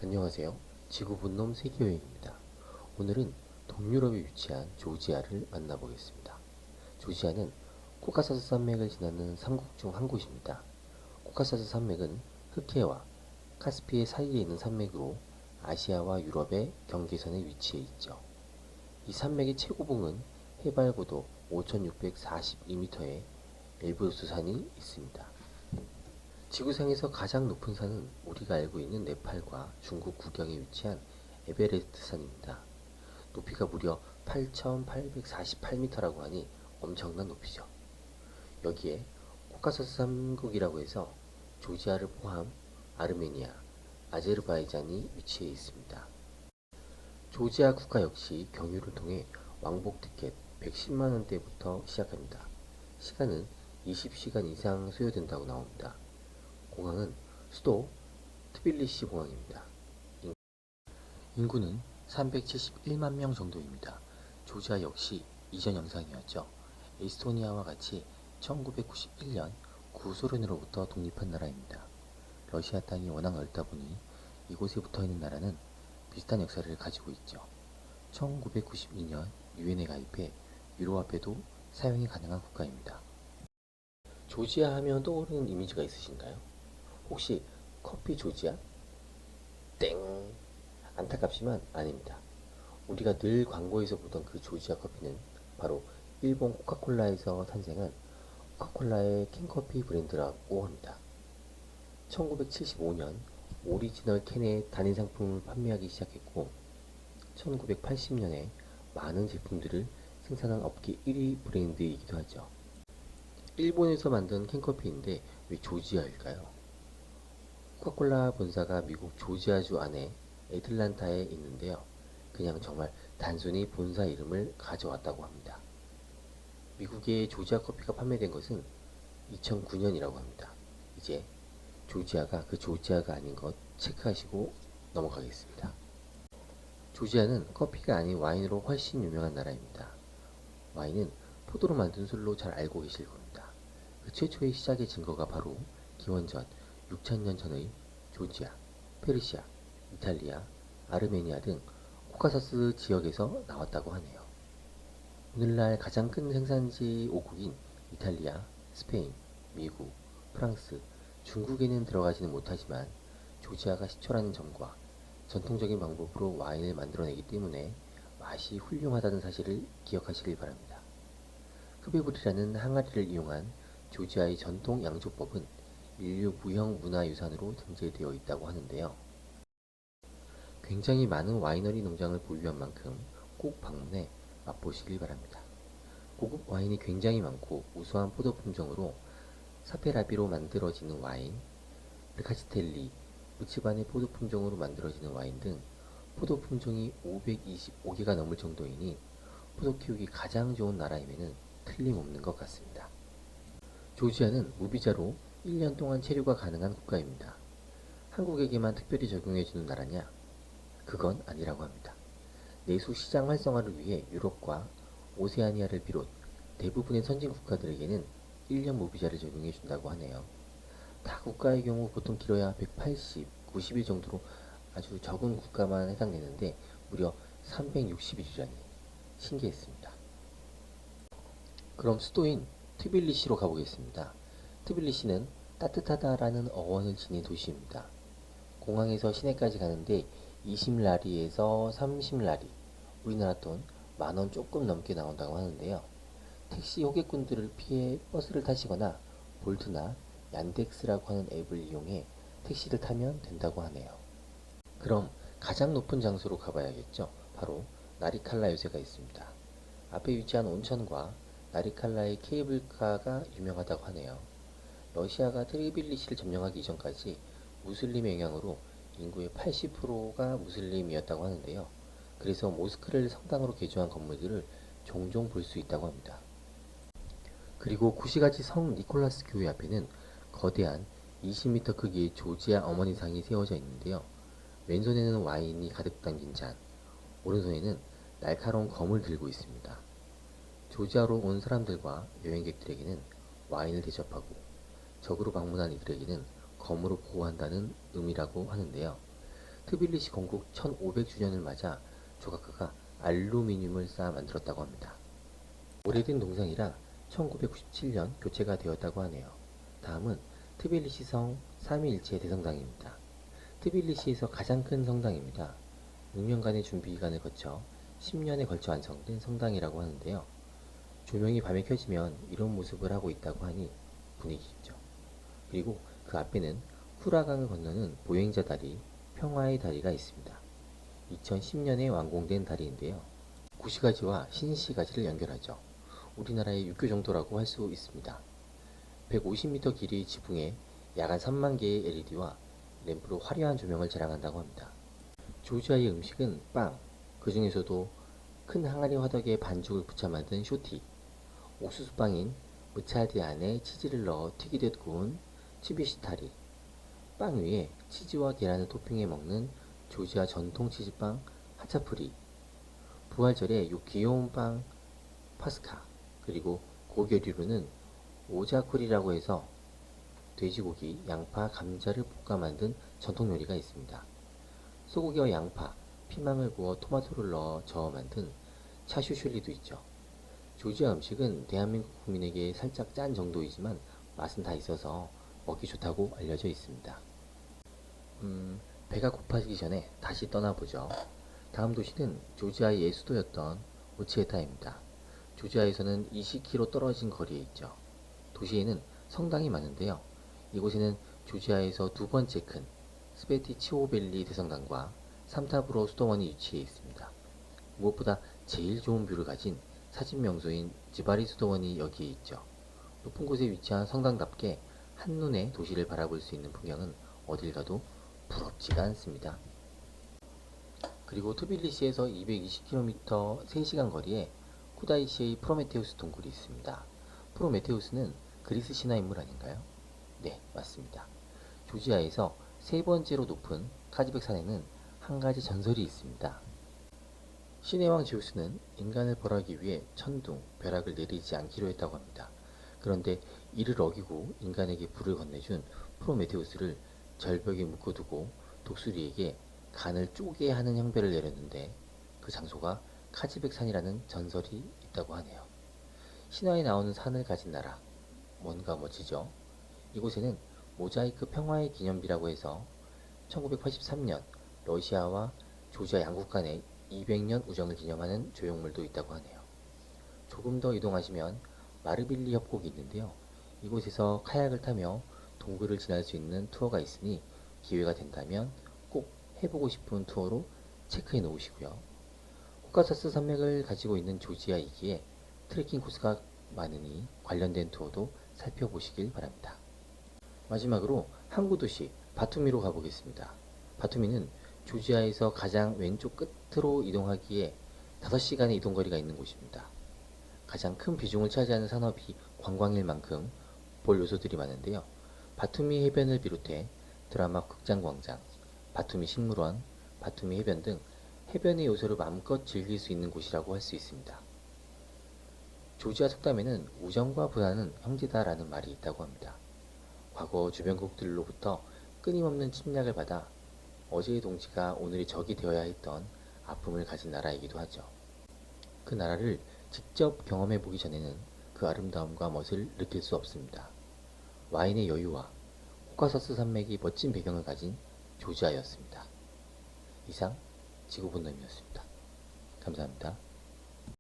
안녕하세요. 지구 본능 세계여행입니다. 오늘은 동유럽에 위치한 조지아를 만나보겠습니다. 조지아는 코카사스 산맥을 지나는 삼국 중 한 곳입니다. 코카사스 산맥은 흑해와 카스피해 사이에 있는 산맥으로 아시아와 유럽의 경계선에 위치해 있죠. 이 산맥의 최고봉은 해발 고도 5,642m의 엘브루스 산이 있습니다. 지구상에서 가장 높은 산은 우리가 알고 있는 네팔과 중국 국경에 위치한 에베레스트 산입니다. 높이가 무려 8,848m라고 하니 엄청난 높이죠. 여기에 코카서스 삼국이라고 해서 조지아를 포함 아르메니아, 아제르바이잔이 위치해 있습니다. 조지아 국가 역시 경유를 통해 왕복 티켓 110만 원대부터 시작합니다. 시간은 20시간 이상 소요된다고 나옵니다. 공항은 수도 트빌리시 공항입니다. 인구는 371만 명 정도입니다. 조지아 역시 이전 영상이었죠. 에스토니아와 같이 1991년 구소련으로부터 독립한 나라입니다. 러시아 땅이 워낙 넓다 보니 이곳에 붙어 있는 나라는 비슷한 역사를 가지고 있죠. 1992년 유엔에 가입해 유로화폐도 사용이 가능한 국가입니다. 조지아 하면 떠오르는 이미지가 있으신가요? 혹시 커피 조지아? 땡! 안타깝지만 아닙니다. 우리가 늘 광고에서 보던 그 조지아 커피는 바로 일본 코카콜라에서 탄생한 코카콜라의 캔커피 브랜드라고 합니다. 1975년 오리지널 캔의 단일 상품을 판매하기 시작했고 1980년에 많은 제품들을 생산한 업계 1위 브랜드이기도 하죠. 일본에서 만든 캔커피인데 왜 조지아일까요? 코카콜라 본사가 미국 조지아주 안에 애틀란타에 있는데요. 그냥 정말 단순히 본사 이름을 가져왔다고 합니다. 미국에 조지아 커피가 판매된 것은 2009년이라고 합니다. 이제 조지아가 그 조지아가 아닌 것 체크하시고 넘어가겠습니다. 조지아는 커피가 아닌 와인으로 훨씬 유명한 나라입니다. 와인은 포도로 만든 술로 잘 알고 계실 겁니다. 그 최초의 시작의 증거가 바로 기원전 6천년 전의 조지아, 페르시아, 이탈리아, 아르메니아 등 코카서스 지역에서 나왔다고 하네요. 오늘날 가장 큰 생산지 5국인 이탈리아, 스페인, 미국, 프랑스, 중국에는 들어가지는 못하지만 조지아가 시초라는 점과 전통적인 방법으로 와인을 만들어내기 때문에 맛이 훌륭하다는 사실을 기억하시길 바랍니다. 흡입물이라는 항아리를 이용한 조지아의 전통 양조법은 인류 무형 문화유산으로 등재되어 있다고 하는데요. 굉장히 많은 와이너리 농장을 보유한 만큼 꼭 방문해 맛보시길 바랍니다. 고급 와인이 굉장히 많고 우수한 포도 품종으로 사페라비로 만들어지는 와인, 르카치텔리, 무치반의 포도 품종으로 만들어지는 와인 등 포도 품종이 525개가 넘을 정도이니 포도 키우기 가장 좋은 나라임에는 틀림없는 것 같습니다. 조지아는 무비자로 1년 동안 체류가 가능한 국가입니다. 한국에게만 특별히 적용해주는 나라냐? 그건 아니라고 합니다. 내수 시장 활성화를 위해 유럽과 오세아니아를 비롯 대부분의 선진 국가들에게는 1년 무비자를 적용해 준다고 하네요. 타 국가의 경우 보통 길어야 180, 90일 정도로 아주 적은 국가만 해당되는데 무려 360일이라니 신기했습니다. 그럼 수도인 트빌리시로 가보겠습니다. 트빌리시는 따뜻하다라는 어원을 지닌 도시입니다. 공항에서 시내까지 가는데 20라리에서 30라리, 우리나라 돈 만원 조금 넘게 나온다고 하는데요. 택시 호객꾼들을 피해 버스를 타시거나 볼트나 얀덱스라고 하는 앱을 이용해 택시를 타면 된다고 하네요. 그럼 가장 높은 장소로 가봐야겠죠. 바로 나리칼라 요새가 있습니다. 앞에 위치한 온천과 나리칼라의 케이블카가 유명하다고 하네요. 러시아가 트리빌리시를 점령하기 이전까지 무슬림의 영향으로 인구의 80%가 무슬림이었다고 하는데요. 그래서 모스크를 성당으로 개조한 건물들을 종종 볼 수 있다고 합니다. 그리고 구시가지 성 니콜라스 교회 앞에는 거대한 20m 크기의 조지아 어머니상이 세워져 있는데요. 왼손에는 와인이 가득 담긴 잔, 오른손에는 날카로운 검을 들고 있습니다. 조지아로 온 사람들과 여행객들에게는 와인을 대접하고 적으로 방문한 이들에게는 검으로 보호한다는 의미라고 하는데요. 트빌리시 건국 1500주년을 맞아 조각가가 알루미늄을 쌓아 만들었다고 합니다. 오래된 동상이라 1997년 교체가 되었다고 하네요. 다음은 트빌리시 성 삼위일체 대성당입니다. 트빌리시에서 가장 큰 성당입니다. 6년간의 준비 기간을 거쳐 10년에 걸쳐 완성된 성당이라고 하는데요. 조명이 밤에 켜지면 이런 모습을 하고 있다고 하니 분위기 있죠. 그리고 그 앞에는 후라강을 건너는 보행자 다리, 평화의 다리가 있습니다. 2010년에 완공된 다리인데요. 구시가지와 신시가지를 연결하죠. 우리나라의 육교 정도라고 할 수 있습니다. 150m 길이의 지붕에 야간 3만 개의 LED와 램프로 화려한 조명을 자랑한다고 합니다. 조지아의 음식은 빵, 그 중에서도 큰 항아리 화덕에 반죽을 붙여 만든 쇼티, 옥수수빵인 무차디 안에 치즈를 넣어 튀기듯 구운 치비시타리, 빵 위에 치즈와 계란을 토핑해 먹는 조지아 전통 치즈빵 하차프리, 부활절에 요 귀여운 빵 파스카, 그리고 고교류로는 오자쿠리라고 해서 돼지고기, 양파, 감자를 볶아 만든 전통 요리가 있습니다. 소고기와 양파, 피망을 구워 토마토를 넣어 저어 만든 차슈슐리도 있죠. 조지아 음식은 대한민국 국민에게 살짝 짠 정도이지만 맛은 다 있어서 먹기 좋다고 알려져 있습니다. 배가 고파지기 전에 다시 떠나보죠. 다음 도시는 조지아의 수도였던 오치에타입니다. 조지아에서는 20km 떨어진 거리에 있죠. 도시에는 성당이 많은데요. 이곳에는 조지아에서 두 번째 큰 스페티치오벨리 대성당과 삼탑으로 수도원이 위치해 있습니다. 무엇보다 제일 좋은 뷰를 가진 사진 명소인 지바리 수도원이 여기에 있죠. 높은 곳에 위치한 성당답게 한눈에 도시를 바라볼 수 있는 풍경은 어딜 가도 부럽지가 않습니다. 그리고 트빌리시에서 220km 3시간 거리에 쿠다이시의 프로메테우스 동굴이 있습니다. 프로메테우스는 그리스 신화 인물 아닌가요? 네, 맞습니다. 조지아에서 세 번째로 높은 카지백 산에는 한 가지 전설이 있습니다. 신의 왕 제우스는 인간을 벌하기 위해 천둥, 벼락을 내리지 않기로 했다고 합니다. 그런데 이를 어기고 인간에게 불을 건네준 프로메테우스를 절벽에 묶어두고 독수리에게 간을 쪼개 하는 형벌을 내렸는데 그 장소가 카지백산이라는 전설이 있다고 하네요. 신화에 나오는 산을 가진 나라, 뭔가 멋지죠? 이곳에는 모자이크 평화의 기념비라고 해서 1983년 러시아와 조지아 양국 간의 200년 우정을 기념하는 조형물도 있다고 하네요. 조금 더 이동하시면 마르빌리 협곡이 있는데요. 이곳에서 카약을 타며 동굴을 지날 수 있는 투어가 있으니 기회가 된다면 꼭 해보고 싶은 투어로 체크해 놓으시고요. 코카사스 산맥을 가지고 있는 조지아이기에 트레킹 코스가 많으니 관련된 투어도 살펴보시길 바랍니다. 마지막으로 항구 도시 바투미로 가보겠습니다. 바투미는 조지아에서 가장 왼쪽 끝으로 이동하기에 5시간의 이동거리가 있는 곳입니다. 가장 큰 비중을 차지하는 산업이 관광일 만큼 볼 요소들이 많은데요. 바투미 해변을 비롯해 드라마 극장광장, 바투미 식물원, 바투미 해변 등 해변의 요소를 마음껏 즐길 수 있는 곳이라고 할 수 있습니다. 조지아 속담에는 우정과 불안은 형제다라는 말이 있다고 합니다. 과거 주변국들로부터 끊임없는 침략을 받아 어제의 동지가 오늘의 적이 되어야 했던 아픔을 가진 나라이기도 하죠. 그 나라를 직접 경험해 보기 전에는 그 아름다움과 멋을 느낄 수 없습니다. 와인의 여유와 코카서스 산맥이 멋진 배경을 가진 조지아였습니다. 이상 지구본능이었습니다. 감사합니다.